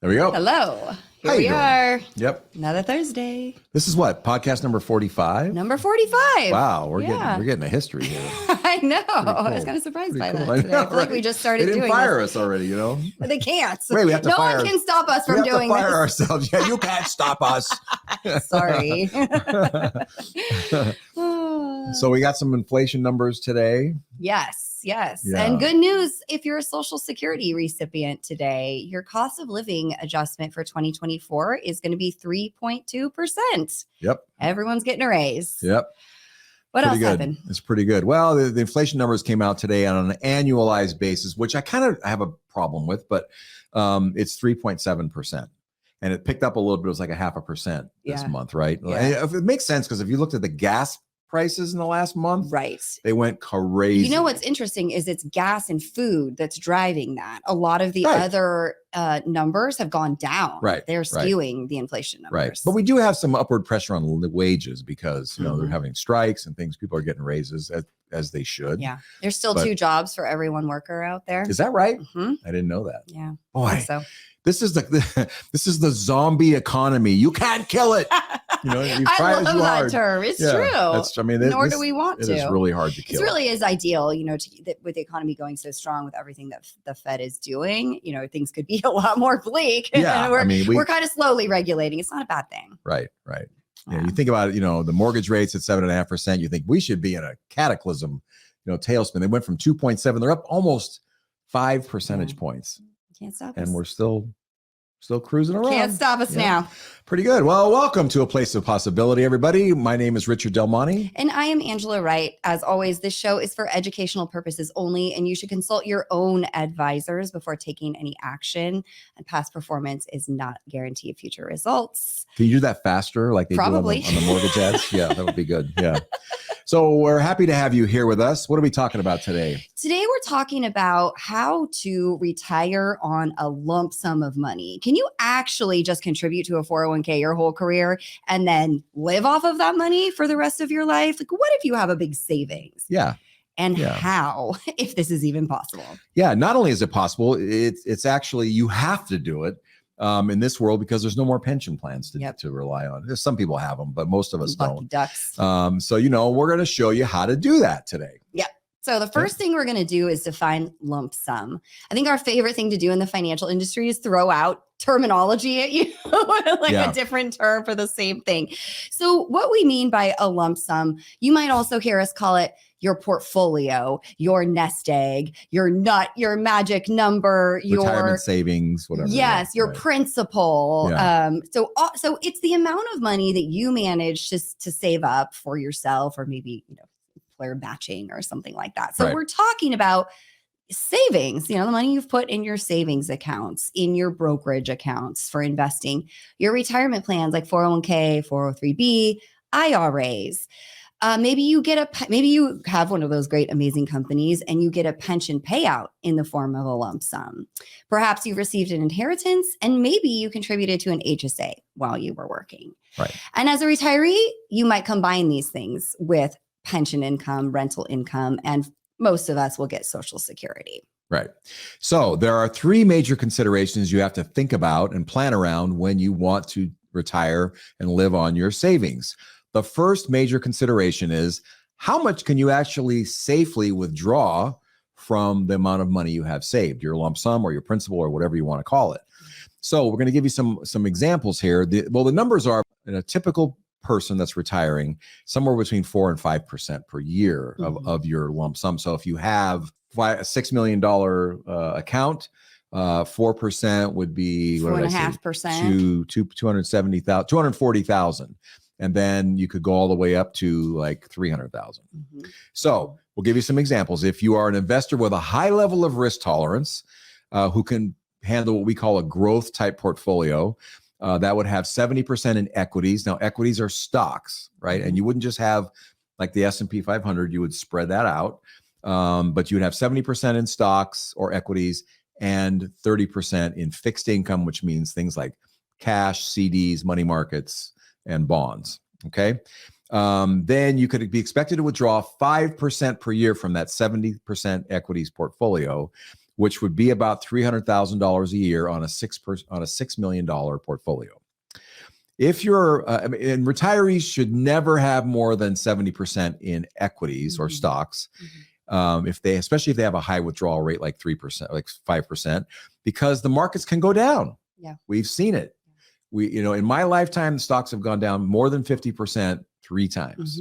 There we go. Hello. Here How you we doing? are. Yep. Another Thursday. This is what? Podcast number 45? Number 45. Wow, we're getting a history here. I know. Cool. I was kind of surprised by Cool. that today. I feel like we just started They didn't doing fire this. us already, you know? But they can't. Wait, we have to no fire. one can stop us from doing We have to fire this. ourselves. Yeah, you can't stop us. Sorry. So we got some inflation numbers today. Yes. Yeah. And good news, if you're a Social Security recipient today, your cost of living adjustment for 2024 is going to be 3.2%. Yep. Everyone's getting a raise. Yep. What Pretty else good. happened? It's pretty good. Well, the inflation numbers came out today on an annualized basis, which I kind of have a problem with, but it's 3.7%. And it picked up a little bit. It was like 0.5% this month, right? Yeah. It makes sense because if you looked at the gas prices in the last month, Right. they went crazy. You know what's interesting is it's gas and food that's driving that. A lot of the other numbers have gone down. Right. They're skewing the inflation numbers. Right. But we do have some upward pressure on the wages because, you know, they're having strikes and things. People are getting raises as they should. Yeah. There's still 2 jobs for every 1 worker out there. Is that right? Mm-hmm. I didn't know that. Yeah. Boy, So. This is the zombie economy. You can't kill it. You know, you try I as love you that hard. term. It's true. Nor do we want to. It is really hard to kill. It really is ideal, you know, with the economy going so strong with everything that the Fed is doing, you know, things could be a lot more bleak. Yeah, we're kind of slowly regulating. It's not a bad thing. Right. Yeah. You think about it, you know, the mortgage rates at 7.5%, you think we should be in a cataclysm, you know, tailspin. They went from 2.7, they're up almost 5 percentage points. Can't stop us. And we're still cruising around. Can't stop us now. Pretty good. Well, welcome to A Place of Possibility, everybody. My name is Richard Del Monte. And I am Angela Wright. As always, this show is for educational purposes only, and you should consult your own advisors before taking any action. And past performance is not a guarantee of future results. Can you do that faster like they Probably. do on the mortgage ads? Yeah, that would be good. Yeah. So we're happy to have you here with us. What are we talking about today? Today, we're talking about how to retire on a lump sum of money. Can you actually just contribute to a 401k your whole career and then live off of that money for the rest of your life? Like, what if you have a big savings? Yeah. And how, if this is even possible? Yeah, not only is it possible, it's actually, you have to do it in this world because there's no more pension plans to rely on. There's some people have them, but most of us Lucky don't. ducks. So, you know, we're going to show you how to do that today. Yeah. So the first thing we're going to do is define lump sum. I think our favorite thing to do in the financial industry is throw out terminology at you, a different term for the same thing. So what we mean by a lump sum, you might also hear us call it your portfolio, your nest egg, your nut, your magic number, retirement savings, whatever. Yes, your principal. Yeah. So it's the amount of money that you manage to save up for yourself, or maybe, you know, employer matching or something like that. So we're talking about savings, you know, the money you've put in your savings accounts, in your brokerage accounts for investing, your retirement plans like 401k, 403b, IRAs. Maybe you have one of those great, amazing companies and you get a pension payout in the form of a lump sum. Perhaps you received an inheritance and maybe you contributed to an HSA while you were working. Right. And as a retiree, you might combine these things with pension income, rental income, and most of us will get Social Security. Right. So there are 3 major considerations you have to think about and plan around when you want to retire and live on your savings. The first major consideration is how much can you actually safely withdraw from the amount of money you have saved, your lump sum or your principal or whatever you want to call it. So we're going to give you some examples here. The numbers are in a typical person that's retiring somewhere between 4 and 5% per year of your lump sum. So if you have a $6 million account, 4% would be 4.5%, 240,000. And then you could go all the way up to like 300,000. So we'll give you some examples. If you are an investor with a high level of risk tolerance, who can handle what we call a growth type portfolio, that would have 70% in equities. Now, equities are stocks, right? And you wouldn't just have like the S&P 500, you would spread that out. But you would have 70% in stocks or equities and 30% in fixed income, which means things like cash, CDs, money markets, and bonds. Okay. then you could be expected to withdraw 5% per year from that 70% equities portfolio, which would be about $300,000 a year on a $6 million portfolio. If you're, and retirees should never have more than 70% in equities or stocks, especially if they have a high withdrawal rate like 3%, like 5%, because the markets can go down. Yeah, we've seen it. In my lifetime, the stocks have gone down more than 50% 3 times.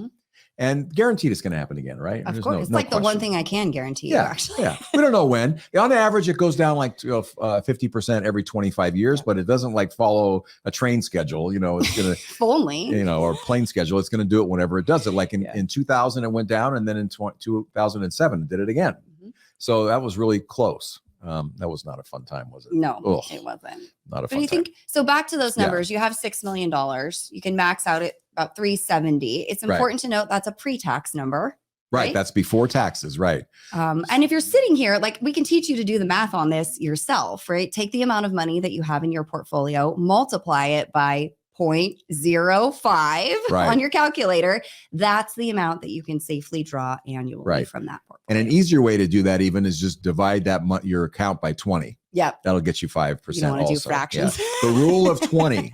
And guaranteed it's going to happen again, right? Of course. It's like the one thing I can guarantee you, actually. We don't know when. On average, it goes down like 50% every 25 years, but it doesn't like follow a train schedule. It's going to, if only, or plane schedule. It's going to do it whenever it does it. Like in 2000, it went down. And then in 2007, it did it again. So that was really close. That was not a fun time, was it? No, it wasn't. Not a fun time. But you think, so back to those numbers, you have $6 million. You can max out at about 370. It's important to note that's a pre-tax number. Right. That's before taxes. Right. And if you're sitting here, like we can teach you to do the math on this yourself, right? Take the amount of money that you have in your portfolio, multiply it by 0.05 on your calculator. That's the amount that you can safely draw annually from that portfolio. And an easier way to do that even is just divide your account by 20. Yep. That'll get you 5%. You don't want to do fractions. The rule of 20.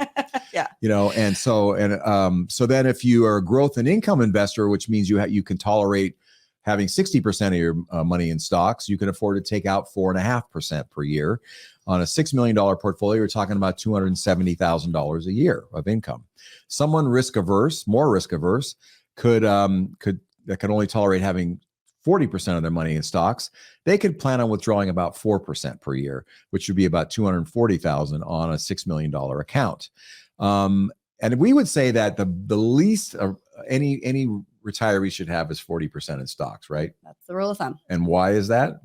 And so then if you are a growth and income investor, which means you can tolerate having 60% of your money in stocks, you can afford to take out 4.5% per year. On a $6 million portfolio, you're talking about $270,000 a year of income. Someone more risk averse, could only tolerate having 40% of their money in stocks. They could plan on withdrawing about 4% per year, which would be about $240,000 on a $6 million account. And we would say that the least of any retiree should have is 40% in stocks, right? That's the rule of thumb. And why is that?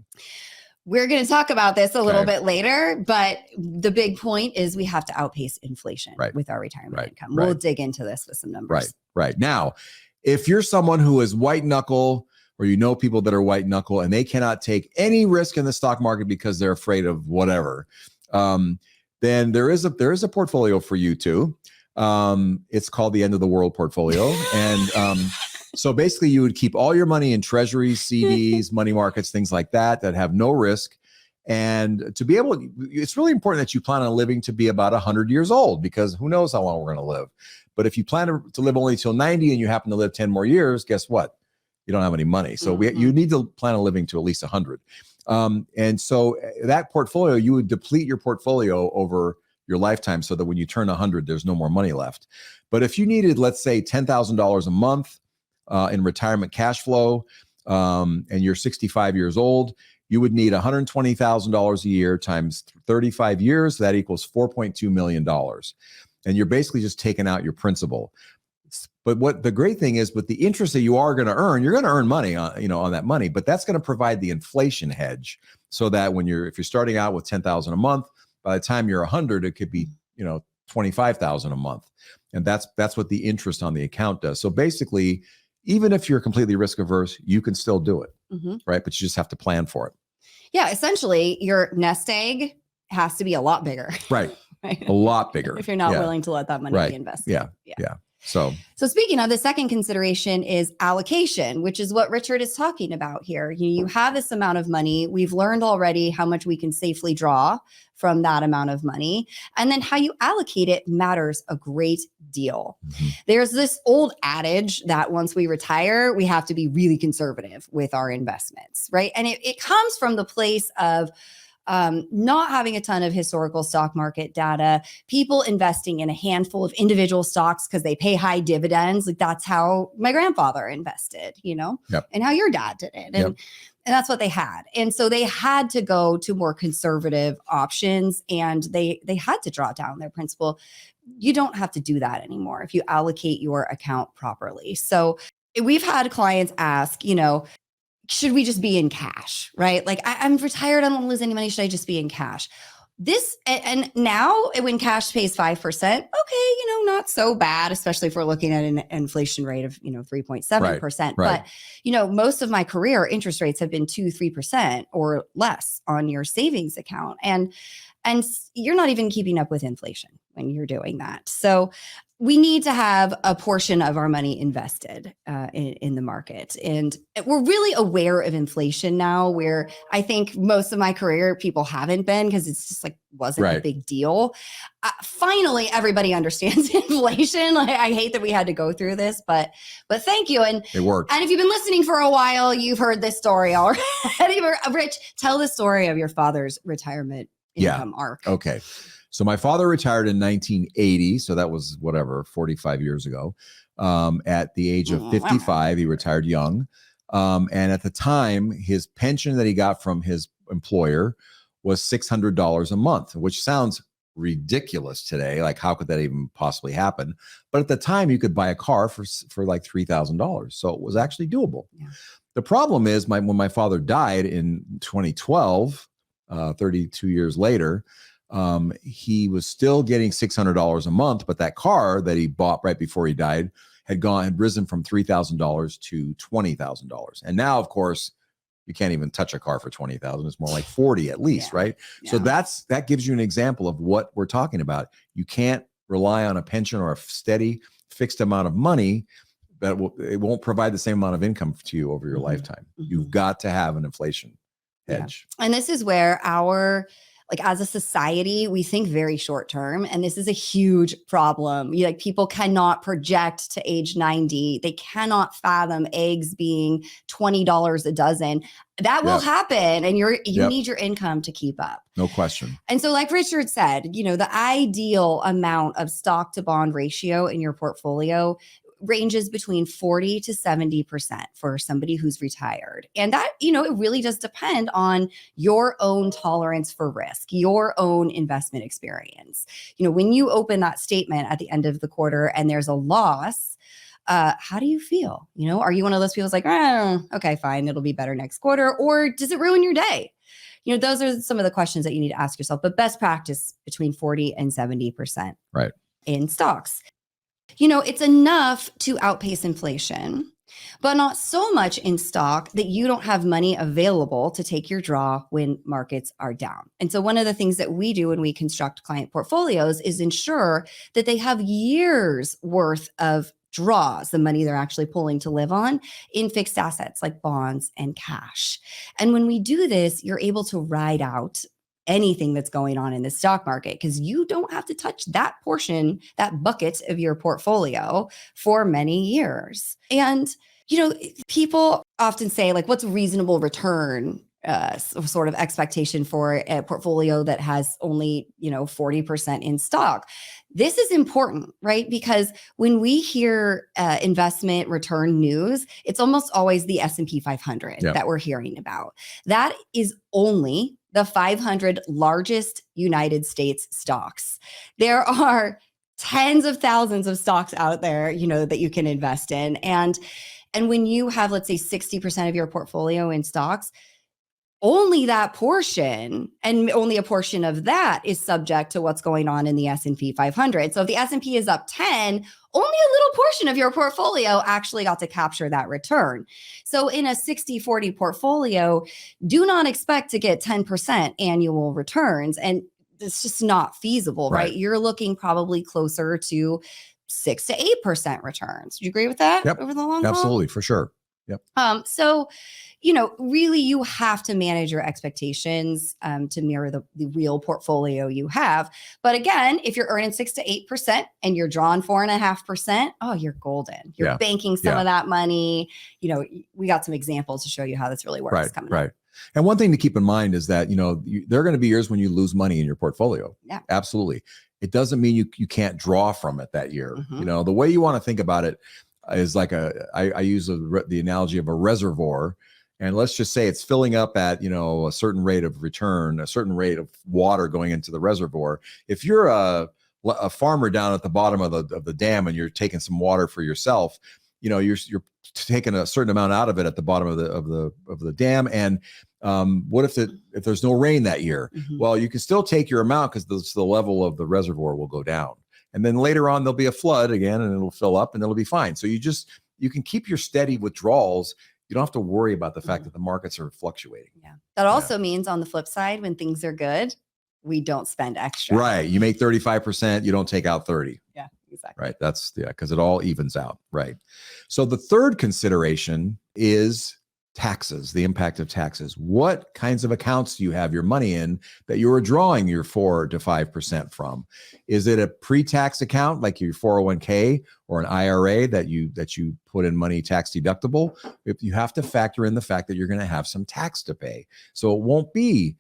We're going to talk about this a little bit later, but the big point is we have to outpace inflation with our retirement income. We'll dig into this with some numbers. Right. Now, if you're someone who is white knuckle, or people that are white knuckle and they cannot take any risk in the stock market because they're afraid of whatever, then there is a portfolio for you too. It's called the end of the world portfolio. And so basically you would keep all your money in treasuries, CDs, money markets, things like that have no risk. And it's really important that you plan on living to be about 100 years old, because who knows how long we're going to live. But if you plan to live only till 90 and you happen to live 10 more years, guess what? You don't have any money. So you need to plan on living to at least 100. And so that portfolio, you would deplete your portfolio over your lifetime so that when you turn 100, there's no more money left. But if you needed, let's say, $10,000 a month in retirement cash flow, and you're 65 years old, you would need $120,000 a year times 35 years. That equals $4.2 million. And you're basically just taking out your principal. But what the great thing is, with the interest that you are going to earn, you're going to earn money on that money, but that's going to provide the inflation hedge, so that if you're starting out with $10,000 a month, by the time you're 100, it could be, $25,000 a month. And that's what the interest on the account does. So basically, even if you're completely risk averse, you can still do it, right? But you just have to plan for it. Yeah. Essentially, your nest egg has to be a lot bigger. Right. A lot bigger. If you're not willing to let that money be invested. Yeah. So speaking of, the second consideration is allocation, which is what Richard is talking about here. You have this amount of money. We've learned already how much we can safely draw from that amount of money. And then how you allocate it matters a great deal. There's this old adage that once we retire, we have to be really conservative with our investments, right? And it comes from the place of not having a ton of historical stock market data, people investing in a handful of individual stocks because they pay high dividends. Like that's how my grandfather invested, and how your dad did it. And that's what they had. And so they had to go to more conservative options, and they had to draw down their principal. You don't have to do that anymore if you allocate your account properly. So we've had clients ask, should we just be in cash, right? Like I'm retired, I don't want to lose any money. Should I just be in cash? And now when cash pays 5%, okay, not so bad, especially if we're looking at an inflation rate of, 3.7%. Right. But, most of my career interest rates have been 2-3% or less on your savings account. And you're not even keeping up with inflation when you're doing that. So we need to have a portion of our money invested in the market. And we're really aware of inflation now, where I think most of my career people haven't been, because it's just like wasn't a big deal. Finally, everybody understands inflation. Like, I hate that we had to go through this, but thank you. And it worked. And if you've been listening for a while, you've heard this story already. Rich, tell the story of your father's retirement income arc. Okay. So my father retired in 1980. So that was 45 years ago. At the age of 55, he retired young. And at the time, his pension that he got from his employer was $600 a month, which sounds ridiculous today. Like, how could that even possibly happen? But at the time, you could buy a car for like $3,000. So it was actually doable. Yeah. The problem is when my father died in 2012, 32 years later, he was still getting $600 a month, but that car that he bought right before he died had risen from $3,000 to $20,000. And now, of course, you can't even touch a car for $20,000. It's more like 40 at least, right? Yeah. So that gives you an example of what we're talking about. You can't rely on a pension or a steady fixed amount of money it won't provide the same amount of income to you over your lifetime. You've got to have an inflation hedge. Yeah. And this is where as a society, we think very short term, and this is a huge problem. People cannot project to age 90. They cannot fathom eggs being $20 a dozen. That will happen, and you need your income to keep up. No question. And so, like Richard said, the ideal amount of stock to bond ratio in your portfolio ranges between 40 to 70% for somebody who's retired. And that, it really does depend on your own tolerance for risk, your own investment experience. When you open that statement at the end of the quarter and there's a loss, how do you feel? Are you one of those people who's like, okay, fine, it'll be better next quarter? Or does it ruin your day? Those are some of the questions that you need to ask yourself. But best practice between 40 and 70% in stocks. It's enough to outpace inflation, but not so much in stock that you don't have money available to take your draw when markets are down. And so one of the things that we do when we construct client portfolios is ensure that they have years worth of draws, the money they're actually pulling to live on, in fixed assets like bonds and cash. And when we do this, you're able to ride out anything that's going on in the stock market, because you don't have to touch that portion, that bucket of your portfolio for many years. And, people often say, like, what's a reasonable return sort of expectation for a portfolio that has only, 40% in stock? This is important, right? Because when we hear investment return news, it's almost always the S&P 500 that we're hearing about. That is only the 500 largest United States stocks. There are tens of thousands of stocks out there, that you can invest in. And when you have, let's say, 60% of your portfolio in stocks, only that portion, and only a portion of that, is subject to what's going on in the S&P 500. So if the S&P is up 10, only a little portion of your portfolio actually got to capture that return. So in a 60-40 portfolio, do not expect to get 10% annual returns. And it's just not feasible, right? You're looking probably closer to 6 to 8% returns. Do you agree with that over the long haul? Absolutely, for sure. Yep. So, really you have to manage your expectations to mirror the real portfolio you have. But again, if you're earning 6 to 8% and you're drawing 4.5%, you're golden. You're banking some of that money. We got some examples to show you how this really works coming up. And one thing to keep in mind is that, there are going to be years when you lose money in your portfolio. Yeah, absolutely. It doesn't mean you can't draw from it that year. The way you want to think about it is like I use the analogy of a reservoir. And let's just say it's filling up at, a certain rate of return, a certain rate of water going into the reservoir. If you're a farmer down at the bottom of the dam and you're taking some water for yourself, you're taking a certain amount out of it at the bottom of the dam. And what if there's no rain that year? Well, you can still take your amount because the level of the reservoir will go down. And then later on, there'll be a flood again and it'll fill up and it'll be fine. So you can keep your steady withdrawals. You don't have to worry about the fact that the markets are fluctuating. Yeah. That also means on the flip side, when things are good, we don't spend extra. Right. You make 35%, you don't take out 30. Yeah. Exactly. Right. That's because it all evens out. Right. So the third consideration is taxes, the impact of taxes. What kinds of accounts do you have your money in that you are drawing your 4 to 5% from? Is it a pre-tax account like your 401k or an IRA that you put in money tax deductible? If you have to factor in the fact that you're going to have some tax to pay. So it won't be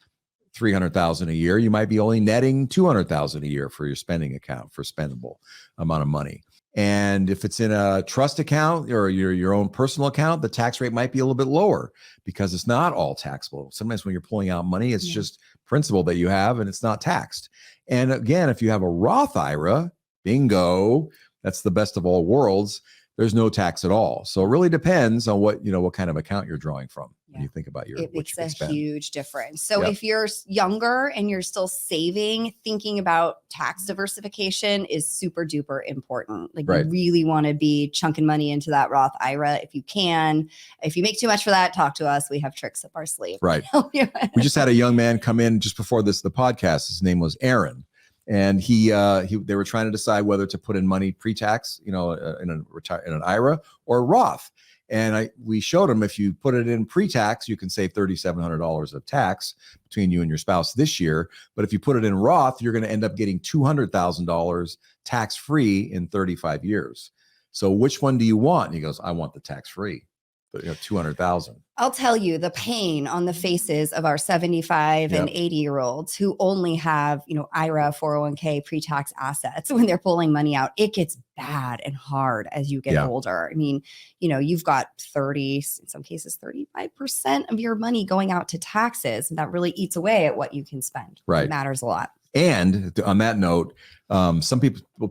$300,000 a year. You might be only netting $200,000 a year for your spending account for spendable amount of money. And if it's in a trust account or your own personal account, the tax rate might be a little bit lower because it's not all taxable. Sometimes when you're pulling out money, it's just principal that you have and it's not taxed. And again, if you have a Roth IRA, bingo, that's the best of all worlds. There's no tax at all. So it really depends on what kind of account you're drawing from when you think about it makes a huge difference. So if you're younger and you're still saving, thinking about tax diversification is super duper important. Like you really want to be chunking money into that Roth IRA if you can. If you make too much for that, talk to us. We have tricks up our sleeve. Right. We just had a young man come in just before the podcast. His name was Aaron. And they were trying to decide whether to put in money pre-tax, in an IRA or Roth. And we showed him if you put it in pre-tax, you can save $3,700 of tax between you and your spouse this year. But if you put it in Roth, you're going to end up getting $200,000 tax-free in 35 years. So which one do you want? And he goes, I want the tax-free. But $200,000. I'll tell you the pain on the faces of our 75 and 80-year-olds who only have, IRA, 401k, pre-tax assets when they're pulling money out. It gets bad and hard as you get older. I mean, you've got 30, in some cases 35% of your money going out to taxes, and that really eats away at what you can spend. Right. It matters a lot. And on that note, some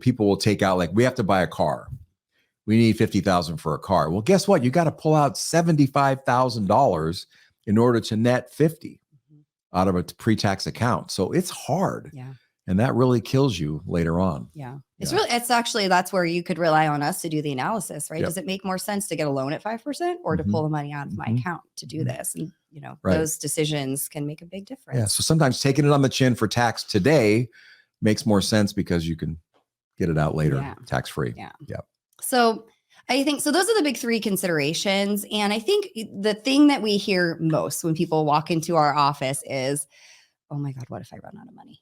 people will take out, like, we have to buy a car. We need $50,000 for a car. Well, guess what? You got to pull out $75,000 in order to net 50 out of a pre-tax account. So it's hard. Yeah. And that really kills you later on. Yeah. It's actually, that's where you could rely on us to do the analysis, right? Does it make more sense to get a loan at 5% or to pull the money out of my account to do this? And, those decisions can make a big difference. Yeah. So sometimes taking it on the chin for tax today makes more sense because you can get it out later, tax-free. Yeah. So I think, those are the big three considerations. And I think the thing that we hear most when people walk into our office is, oh my God, what if I run out of money?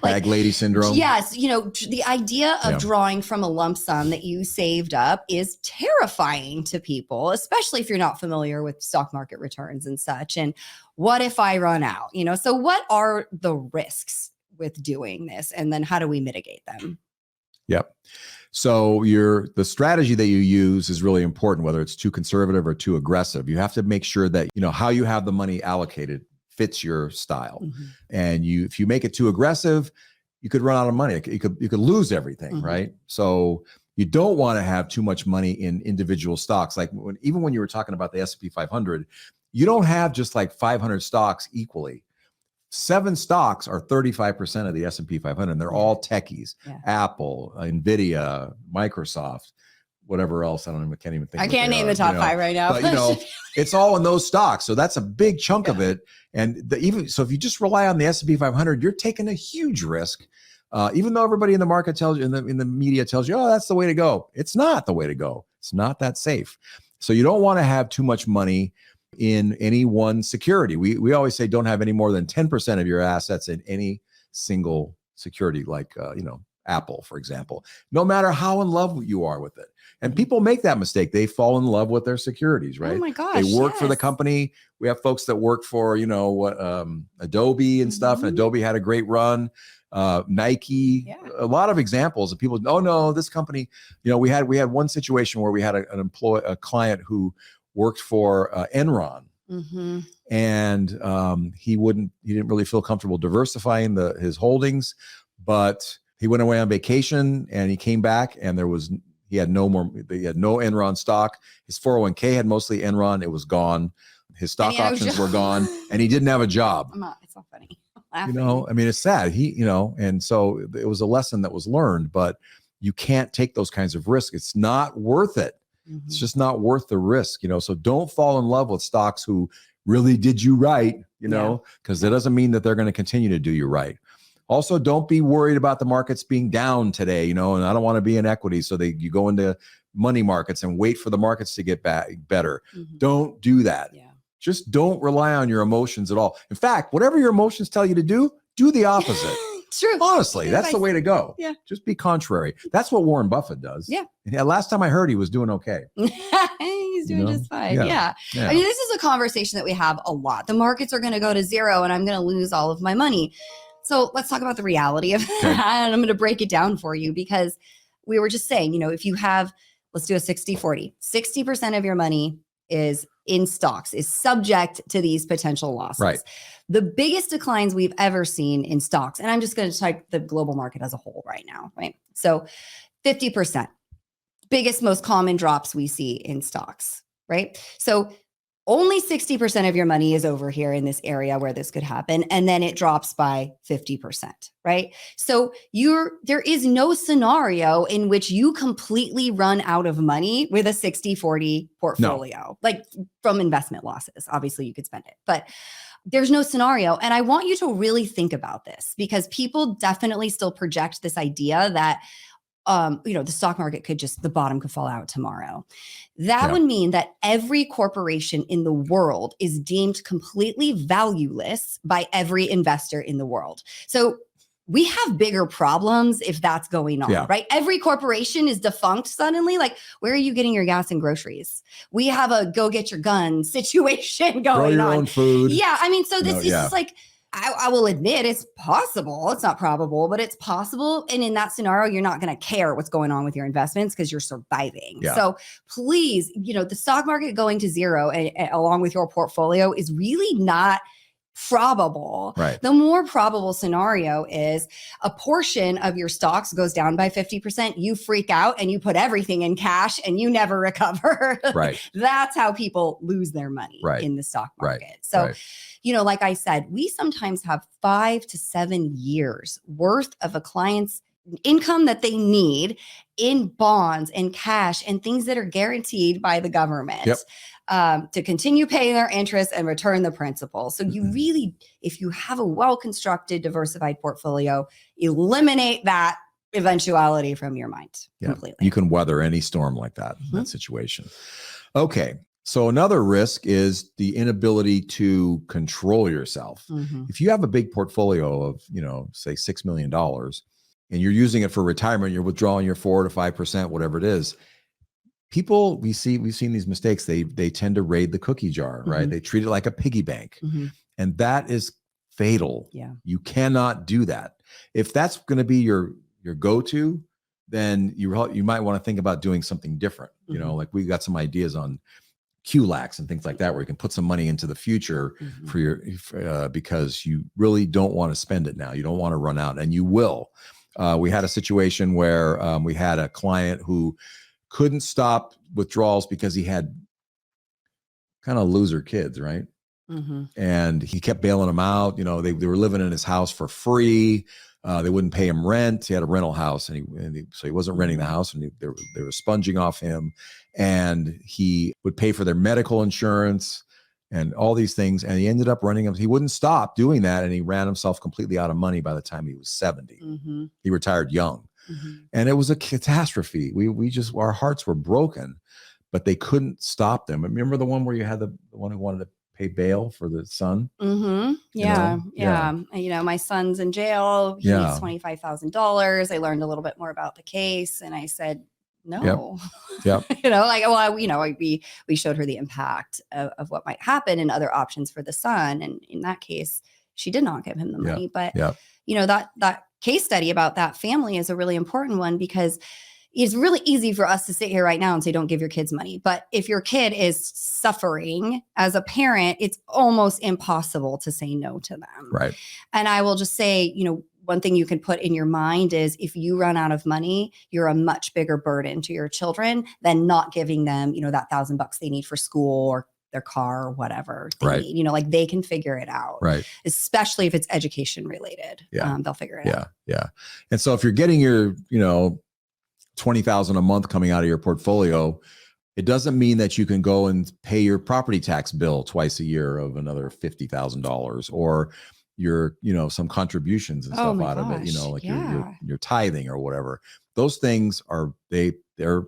Bag lady syndrome. Yes. The idea of drawing from a lump sum that you saved up is terrifying to people, especially if you're not familiar with stock market returns and such. And what if I run out? So what are the risks with doing this? And then how do we mitigate them? Yep. So the strategy that you use is really important, whether it's too conservative or too aggressive. You have to make sure that, how you have the money allocated fits your style. And if you make it too aggressive, you could run out of money. You could lose everything, right? So you don't want to have too much money in individual stocks. Like even when you were talking about the S&P 500, you don't have just like 500 stocks equally. 7 stocks are 35% of the S&P 500, and they're all techies. Apple, Nvidia, Microsoft, whatever else. Can't even think. I can't name the top 5 right now. But it's all in those stocks. So that's a big chunk of it. And so if you just rely on the S&P 500, you're taking a huge risk. Even though everybody in the market tells you, in the media tells you, oh, that's the way to go. It's not the way to go. It's not that safe. So you don't want to have too much money in any one security. We always say don't have any more than 10% of your assets in any single security, like Apple, for example, no matter how in love you are with it. And people make that mistake. They fall in love with their securities, right? Oh my gosh. They work for the company. We have folks that work for, Adobe and stuff. And Adobe had a great run. Nike, a lot of examples of people. Oh no, this company, we had one situation where we had a client who worked for Enron, and he didn't really feel comfortable diversifying his holdings, but he went away on vacation and he came back and he had no Enron stock. His 401k had mostly Enron. It was gone. His stock options were gone, and he didn't have a job. It's not funny. It's sad. And so it was a lesson that was learned, but you can't take those kinds of risks. It's not worth it. It's just not worth the risk, so don't fall in love with stocks who really did you right, because that doesn't mean that they're going to continue to do you right. Also, don't be worried about the markets being down today, and I don't want to be in equities. So you go into money markets and wait for the markets to get better. Don't do that. Yeah. Just don't rely on your emotions at all. In fact, whatever your emotions tell you to do the opposite. True. Honestly, that's the way to go. Yeah. Just be contrary. That's what Warren Buffett does. Yeah. Last time I heard, he was doing okay. He's doing just fine. Yeah. I mean, this is a conversation that we have a lot. The markets are going to go to zero and I'm going to lose all of my money. So let's talk about the reality of that. And I'm going to break it down for you because we were just saying, if you have, let's do a 60-40, 60% of your money is in stocks, is subject to these potential losses. Right. The biggest declines we've ever seen in stocks, and I'm just going to type the global market as a whole right now, right? So 50%, biggest, most common drops we see in stocks, right? So only 60% of your money is over here in this area where this could happen. And then it drops by 50%, right? So there is no scenario in which you completely run out of money with a 60-40 portfolio, like from investment losses. Obviously you could spend it, but there's no scenario. And I want you to really think about this because people definitely still project this idea that the stock market the bottom could fall out tomorrow. That would mean that every corporation in the world is deemed completely valueless by every investor in the world. So we have bigger problems if that's going on, right? Every corporation is defunct suddenly. Like, where are you getting your gas and groceries? We have a go get your gun situation going on. Grow your own food. Yeah. I mean, so this is just like, I will admit it's possible. It's not probable, but it's possible. And in that scenario, you're not going to care what's going on with your investments because you're surviving. Yeah. So please, the stock market going to zero along with your portfolio is really not probable. Right. The more probable scenario is a portion of your stocks goes down by 50%. You freak out and you put everything in cash and you never recover. Right. That's how people lose their money in the stock market. Right. So, right. Like I said, we sometimes have 5 to 7 years worth of a client's income that they need in bonds and cash and things that are guaranteed by the government. To continue paying their interest and return the principal. So you really, if you have a well-constructed, diversified portfolio, eliminate that eventuality from your mind completely. You can weather any storm like that, that situation. Okay. So another risk is the inability to control yourself. If you have a big portfolio of, say $6 million and you're using it for retirement, you're withdrawing your 4 to 5%, whatever it is. People, we've seen these mistakes. They tend to raid the cookie jar, right? They treat it like a piggy bank. And that is fatal. Yeah. You cannot do that. If that's going to be your go-to, then you might want to think about doing something different. Like we got some ideas on QLACs and things like that, where you can put some money into the future for because you really don't want to spend it now. You don't want to run out, and you will. We had a situation where we had a client who couldn't stop withdrawals because he had kind of loser kids, right? And he kept bailing them out. They were living in his house for free. They wouldn't pay him rent. He had a rental house, so he wasn't renting the house, and they were sponging off him. And he would pay for their medical insurance and all these things. And he ended up running him. He wouldn't stop doing that, and he ran himself completely out of money by the time he was 70. He retired young. And it was a catastrophe. We just, our hearts were broken, but they couldn't stop them. Remember the one where you had the one who wanted to pay bail for the son? Yeah. My son's in jail. He needs $25,000. I learned a little bit more about the case, and I said, no. We showed her the impact of what might happen and other options for the son. And in that case, she did not give him the money. But, that case study about that family is a really important one because it's really easy for us to sit here right now and say, don't give your kids money. But if your kid is suffering as a parent, it's almost impossible to say no to them. Right. And I will just say, one thing you can put in your mind is if you run out of money, you're a much bigger burden to your children than not giving them, that $1,000 they need for school or their car or whatever they need. Like they can figure it out. Right. Especially if it's education related. They'll figure it out. Yeah. And so if you're getting your, $20,000 a month coming out of your portfolio, it doesn't mean that you can go and pay your property tax bill twice a year of another $50,000, or your, some contributions and Oh stuff my out of it, gosh, like yeah. your tithing or whatever. Those things they're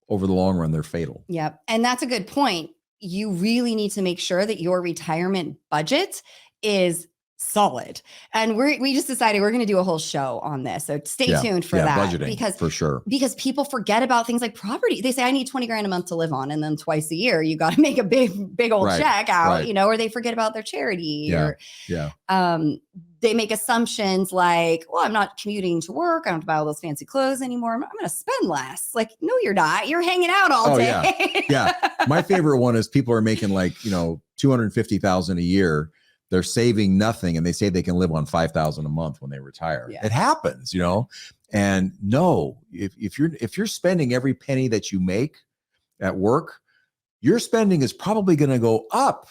over the long run, they're fatal. Yep. And that's a good point. You really need to make sure that your retirement budget is solid. And we just decided we're going to do a whole show on this. So stay tuned for that. Budgeting, because for sure. Because people forget about things like property. They say, I need 20 grand a month to live on. And then twice a year, you got to make a big old check out, or they forget about their charity they make assumptions like, well, I'm not commuting to work. I don't have to buy all those fancy clothes anymore. I'm going to spend less. Like, no, you're not. You're hanging out all day. Yeah. My favorite one is people are making like, $250,000 a year. They're saving nothing. And they say they can live on $5,000 a month when they retire. Yeah. It happens, and no, if you're spending every penny that you make at work, your spending is probably going to go up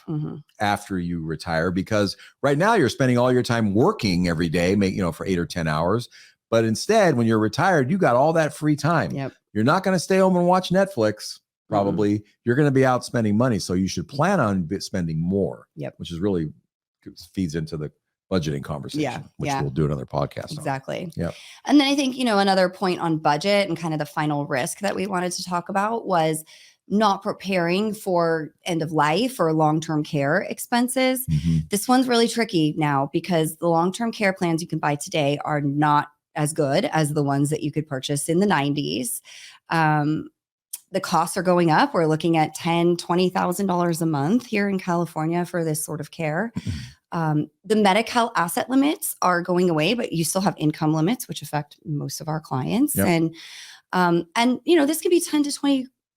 after you retire, because right now you're spending all your time working every day, for 8 or 10 hours. But instead, when you're retired, you got all that free time. Yep. You're not going to stay home and watch Netflix. Probably you're going to be out spending money. So you should plan on spending more, which is really feeds into the budgeting conversation, which we'll do another podcast on. Exactly. Yeah. And then I think, another point on budget and kind of the final risk that we wanted to talk about was not preparing for end of life or long-term care expenses. This one's really tricky now because the long-term care plans you can buy today are not as good as the ones that you could purchase in the 90s. The costs are going up. We're looking at $10,000, $20,000 a month here in California for this sort of care. The Medi-Cal asset limits are going away, but you still have income limits, which affect most of our clients. Yep. And this could be $10,000 to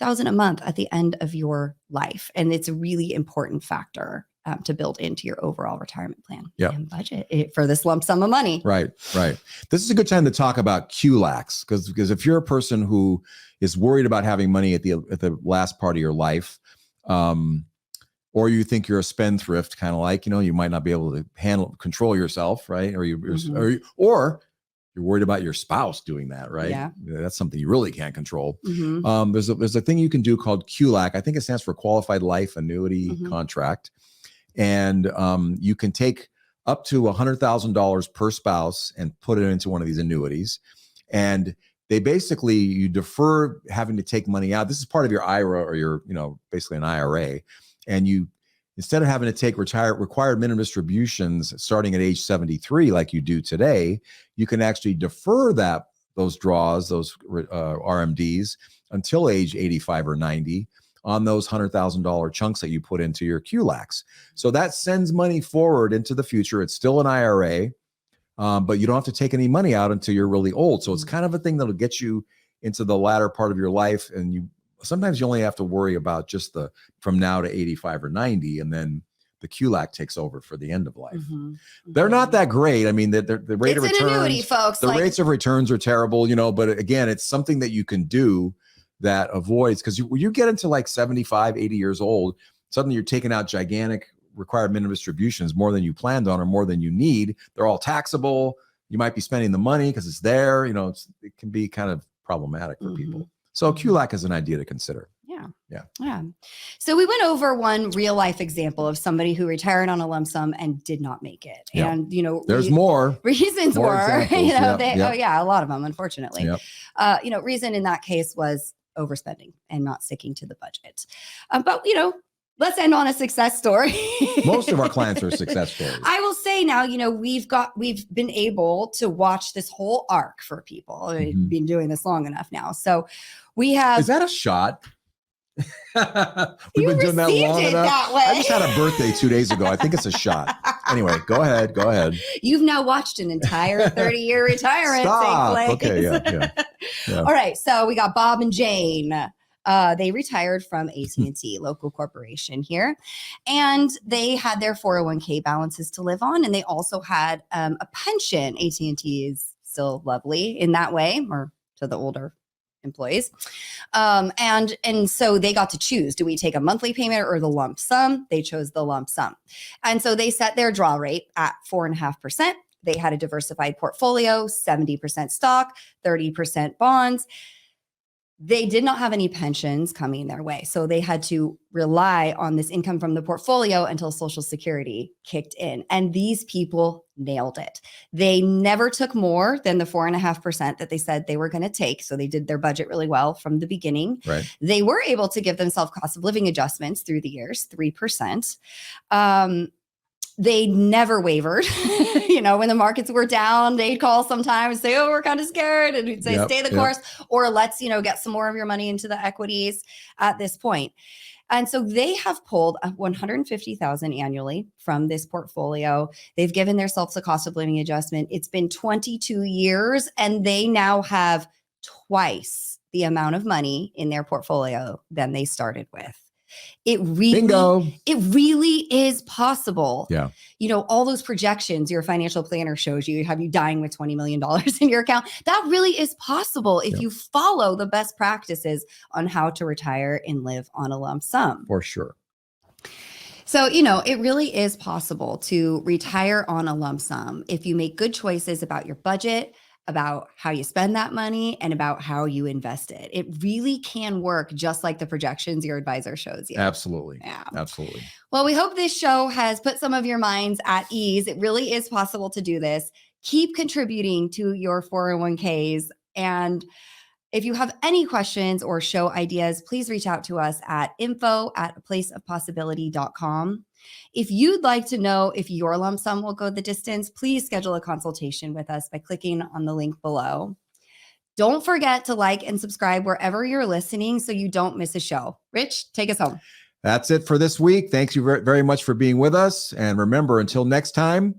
$20,000 a month at the end of your life. And it's a really important factor to build into your overall retirement plan and budget for this lump sum of money. Right. This is a good time to talk about QLACs, because if you're a person who is worried about having money at the last part of your life, or you think you're a spendthrift, kind of like, you might not be able to control yourself, right? Or or you're worried about your spouse doing that, right? Yeah. That's something you really can't control. There's a thing you can do called QLAC. I think it stands for Qualified Life Annuity Contract. And you can take up to $100,000 per spouse and put it into one of these annuities. And they basically, you defer having to take money out. This is part of your IRA or your, basically an IRA. And you, instead of having to take required minimum distributions starting at age 73, like you do today, you can actually defer those draws, those RMDs until age 85 or 90 on those $100,000 chunks that you put into your QLACs. So that sends money forward into the future. It's still an IRA, but you don't have to take any money out until you're really old. So it's kind of a thing that'll get you into the latter part of your life. And sometimes you only have to worry about just from now to 85 or 90, and then the QLAC takes over for the end of life. They're not that great. I mean, the rate of returns, it's an annuity, folks. The rates of returns are terrible, but again, it's something that you can do that avoids, because when you get into like 75, 80 years old, suddenly you're taking out gigantic required minimum distributions, more than you planned on or more than you need. They're all taxable. You might be spending the money because it's there. It can be kind of problematic for people. So QLAC is an idea to consider. Yeah. So we went over one real life example of somebody who retired on a lump sum and did not make it. Yeah. And, there's more reasons more were, examples. a lot of them, unfortunately. Reason in that case was overspending and not sticking to the budget. But let's end on a success story. Most of our clients are success stories. I will say now, we've been able to watch this whole arc for people. We've been doing this long enough now. So we have. Is that a shot? We've been doing that long enough. That way. I just had a birthday 2 days ago. I think it's a shot. Anyway, go ahead. You've now watched an entire 30-year retirement take place. Okay, yeah. All right. So we got Bob and Jane. They retired from AT&T, local corporation here, and they had their 401k balances to live on, and they also had a pension. AT&T is still lovely in that way, or to the older employees. And so they got to choose, do we take a monthly payment or the lump sum? They chose the lump sum. And so they set their draw rate at 4.5%. They had a diversified portfolio, 70% stock, 30% bonds. They did not have any pensions coming their way. So they had to rely on this income from the portfolio until Social Security kicked in. And these people nailed it. They never took more than the 4.5% that they said they were going to take. So they did their budget really well from the beginning. Right. They were able to give themselves cost of living adjustments through the years, 3%. They never wavered. When the markets were down, they'd call sometimes and say, oh, we're kind of scared. And we'd say, stay the course, or let's, get some more of your money into the equities at this point. And so they have pulled $150,000 annually from this portfolio. They've given themselves a cost of living adjustment. It's been 22 years, and they now have twice the amount of money in their portfolio than they started with. Bingo. It really is possible. Yeah. All those projections your financial planner shows you have you dying with $20 million in your account. That really is possible if you follow the best practices on how to retire and live on a lump sum. For sure. So, it really is possible to retire on a lump sum if you make good choices about your budget, about how you spend that money, and about how you invest it. It really can work just like the projections your advisor shows you. Absolutely. Yeah. Absolutely. Well, we hope this show has put some of your minds at ease. It really is possible to do this. Keep contributing to your 401ks. And if you have any questions or show ideas, please reach out to us at info@aplaceofpossibility.com. If you'd like to know if your lump sum will go the distance, please schedule a consultation with us by clicking on the link below. Don't forget to like and subscribe wherever you're listening so you don't miss a show. Rich, take us home. That's it for this week. Thank you very much for being with us. And remember, until next time,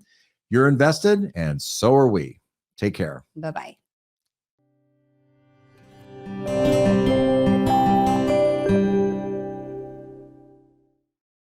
you're invested and so are we. Take care. Bye-bye.